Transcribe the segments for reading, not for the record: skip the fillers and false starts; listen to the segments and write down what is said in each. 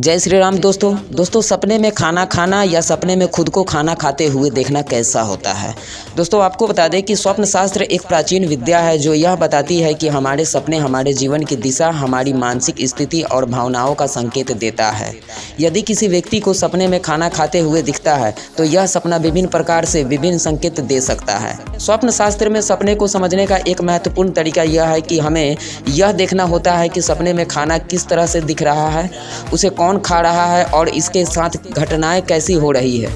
जय श्री राम दोस्तों सपने में खाना खाना या सपने में खुद को खाना खाते हुए देखना कैसा होता है। दोस्तों आपको बता दें कि स्वप्न शास्त्र एक प्राचीन विद्या है जो यह बताती है कि हमारे सपने हमारे जीवन की दिशा, हमारी मानसिक स्थिति और भावनाओं का संकेत देता है। यदि किसी व्यक्ति को सपने में खाना खाते हुए दिखता है तो यह सपना विभिन्न प्रकार से विभिन्न संकेत दे सकता है। स्वप्न शास्त्र में सपने को समझने का एक महत्वपूर्ण तरीका यह है कि हमें यह देखना होता है कि सपने में खाना किस तरह से दिख रहा है, उसे कौन खा रहा है और इसके साथ घटनाएं कैसी हो रही है।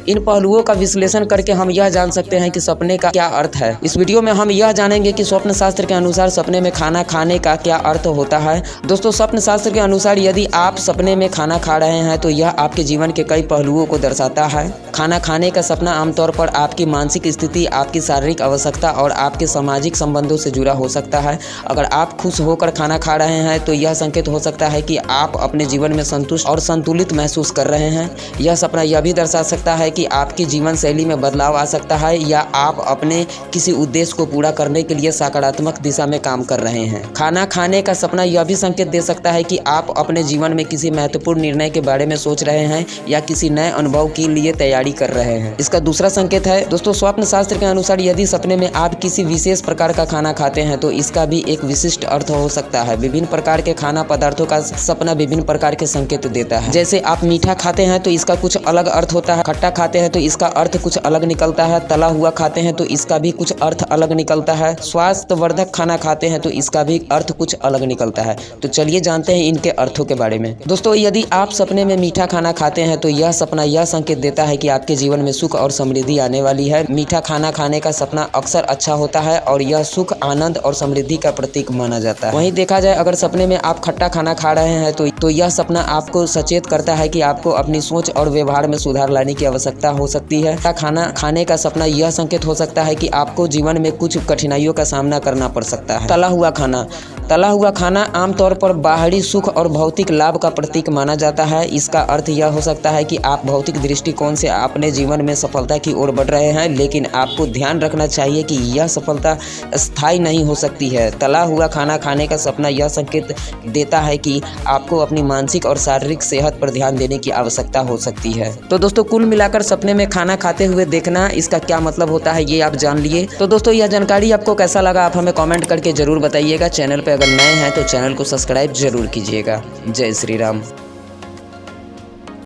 इन पहलुओं का विश्लेषण करके हम यह जान सकते हैं कि सपने का क्या अर्थ है। इस वीडियो में हम यह जानेंगे कि स्वप्न शास्त्र के अनुसार सपने में खाना खाने का क्या अर्थ होता है। दोस्तों स्वप्न शास्त्र के अनुसार यदि आप सपने में खाना खा रहे हैं तो यह आपके जीवन के कई पहलुओं को दर्शाता है। खाना खाने का सपना आमतौर पर आपकी मानसिक स्थिति, आपकी शारीरिक आवश्यकता और आपके सामाजिक संबंधों से जुड़ा हो सकता है। अगर आप खुश होकर खाना खा रहे हैं तो यह संकेत हो सकता है कि आप अपने जीवन में संतुष्ट और संतुलित महसूस कर रहे हैं। यह सपना यह भी दर्शा सकता है कि आपकी जीवन शैली में बदलाव आ सकता है या आप अपने किसी उद्देश्य को पूरा करने के लिए सकारात्मक दिशा में काम कर रहे हैं। खाना खाने का सपना यह भी संकेत दे सकता है कि आप अपने जीवन में किसी महत्वपूर्ण निर्णय के बारे में सोच रहे हैं या किसी नए अनुभव के लिए तैयारी कर रहे हैं। इसका दूसरा संकेत है दोस्तों स्वप्न शास्त्र के अनुसार यदि सपने में आप किसी विशेष प्रकार का खाना खाते हैं तो इसका भी एक विशिष्ट अर्थ हो सकता है। विभिन्न प्रकार के खाना पदार्थों का सपना विभिन्न प्रकार के संकेत देता है। जैसे आप मीठा खाते हैं तो इसका कुछ अलग अर्थ होता है, खट्टा खाते हैं तो इसका अर्थ कुछ अलग निकलता है, तला हुआ खाते हैं तो इसका भी कुछ अर्थ अलग निकलता है, स्वास्थ्यवर्धक खाना खाते हैं तो इसका भी अर्थ कुछ अलग निकलता है। तो चलिए जानते हैं इनके अर्थों के बारे में। दोस्तों यदि आप सपने में मीठा खाना खाते हैं तो यह सपना यह संकेत देता है कि आपके जीवन में सुख और समृद्धि आने वाली है। मीठा खाना खाने का सपना अक्सर अच्छा होता है और यह सुख, आनंद और समृद्धि का प्रतीक माना जाता है। वहीं देखा जाए अगर सपने में आप खट्टा खाना खा रहे हैं तो यह सपना आपको सचेत करता है कि आपको अपनी सोच और व्यवहार में सुधार लाने की आवश्यकता हो सकती है। खाना खाने का सपना यह संकेत हो सकता है कि आपको जीवन में कुछ कठिनाइयों का सामना करना पड़ सकता है। तला हुआ खाना आमतौर पर बाहरी सुख और भौतिक लाभ का प्रतीक माना जाता है। इसका अर्थ यह हो सकता है कि आप भौतिक दृष्टिकोण से अपने जीवन में सफलता की ओर बढ़ रहे हैं, लेकिन आपको ध्यान रखना चाहिए कि यह सफलता स्थायी नहीं हो सकती है। तला हुआ खाना खाने का सपना यह संकेत देता है कि आपको अपनी मानसिक और शारीरिक सेहत पर ध्यान देने की आवश्यकता हो सकती है। तो दोस्तों कुल मिलाकर सपने में खाना खाते हुए देखना, इसका क्या मतलब होता है ये आप जान लिए। तो दोस्तों यह जानकारी आपको कैसा लगा आप हमें कमेंट करके जरूर बताइएगा। चैनल पे अगर नए हैं तो चैनल को सब्सक्राइब जरूर कीजिएगा। जय श्री राम।